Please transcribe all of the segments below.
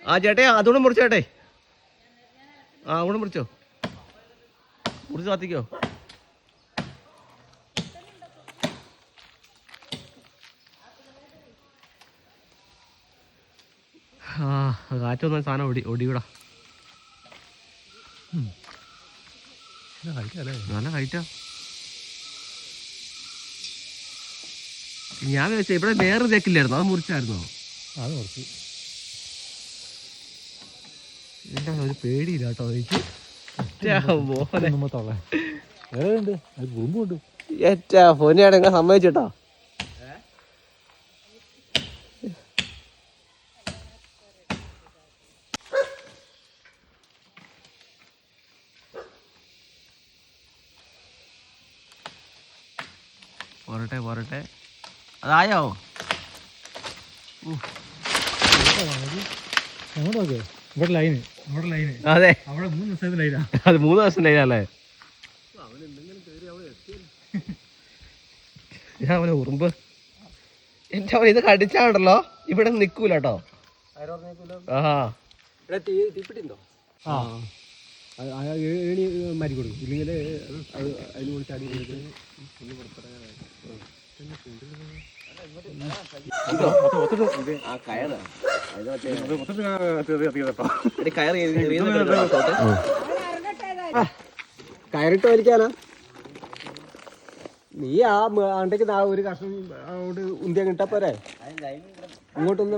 ആ ചേട്ടേ അതുകൊണ്ട് മുറിച്ചേട്ടെ. ആ അതുകൊണ്ട് മുറിച്ചോ, മുറിച്ച് കത്തിക്കോ. ആ കാറ്റൊന്നും സാധനം ഒടിവിടാ. നല്ല ഹൈറ്റാ. ഞാൻ വെച്ചാ ഇവിടെ വേറെ തേക്കില്ലായിരുന്നു, അത് മുറിച്ചായിരുന്നോ? അത് മുറിച്ച്. എന്താ ഒരു പേടിയില്ല കേട്ടോ എനിക്ക്. ഏറ്റ പൊന്നിയാടെ എങ്ങനെ സമ്മതിച്ചേട്ടാ. പോരട്ടെ പോരട്ടെ, അതായോ? ഇവിടെ ലൈന്, ഇവിടെ ലൈന്. അതെ, അവിടെ 3 ദിവസത്തെ ലൈനാ. അത് 3 ദിവസം ലൈനല്ലേ. അവന് ഉറുമ്പ് എന്റെ അവൻ ഇത് കടിച്ചാണ്ടല്ലോ ഇവിടെ നിക്കൂല കേട്ടോ. തീപ്പിട്ടുണ്ടോ? ആ ഏണി മാറ്റി കൊടുക്കും, ഇല്ലെങ്കിൽ അതിന് കൂടി ചാടി കയറിട്ട് വലിക്കാനാ. നീ ആ അണ്ടയ്ക്ക് ഒരു കഷ്ണം അങ്ങോട്ട് ഉന്തി അങ്ങിട്ടാ പോരെ. ഇങ്ങോട്ടൊന്ന്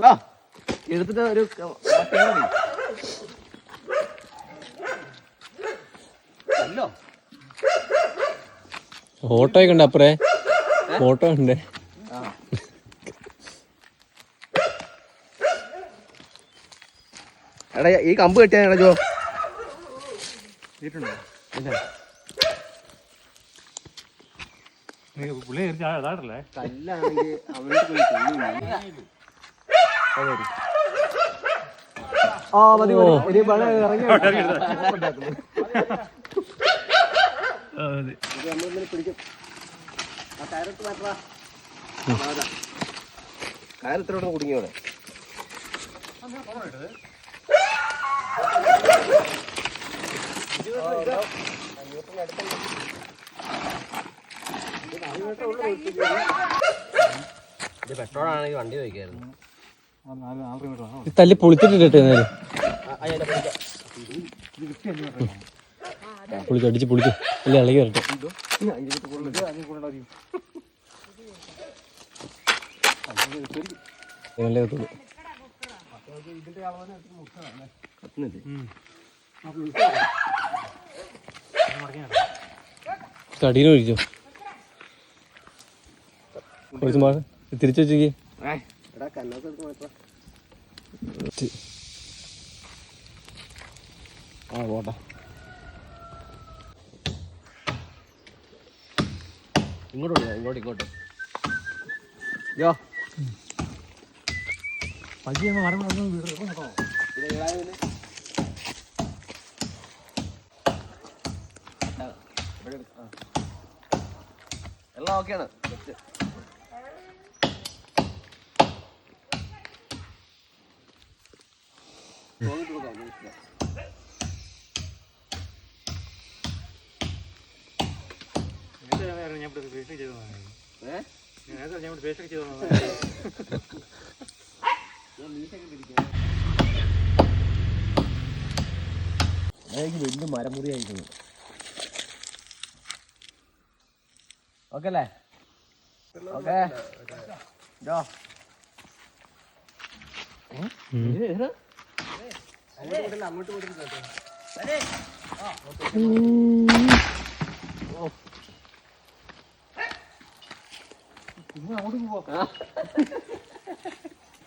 എടുത്തിട്ട് ഒരു ഫോട്ടോ ഒക്കെ ഉണ്ട് അപ്പറേ, ഫോട്ടോ ഉണ്ട്. എടാ ഈ കമ്പ് കെട്ടിയാ ജോ അതാണല്ലേ കല്ലാണെങ്കിൽ അവനോട് പോയി ആ മതി ഇനി പഴ ഇറങ്ങി നമ്മളിങ്ങനെ പിടിക്കും. ആ കയറിട്ട് മാറ്റാ, കയറിത്തോടെ കുടുങ്ങിയോടെ. ഇത് പെട്രോളാണെങ്കിൽ വണ്ടി വയ്ക്കായിരുന്നു. തല്ലി പൊളിച്ചിട്ടിട്ടെ അടിച്ച് പൊളിച്ചു അല്ല ഇളകി വരട്ടെ. കടീനെ ഒഴിച്ചോ, കുറച്ച് മാറി തിരിച്ചു വെച്ചേക്ക്. ആ പോട്ടെ, ഇങ്ങോട്ട് ഇങ്ങോട്ട് യോ പയ്യ മരം എല്ലാം ഓക്കെയാണ്. വലിയ മരമുറി ആയിരിക്കുന്നു. ഓക്കെ അല്ലേ? ഓക്കെ അങ്ങോട്ട് പോവാ.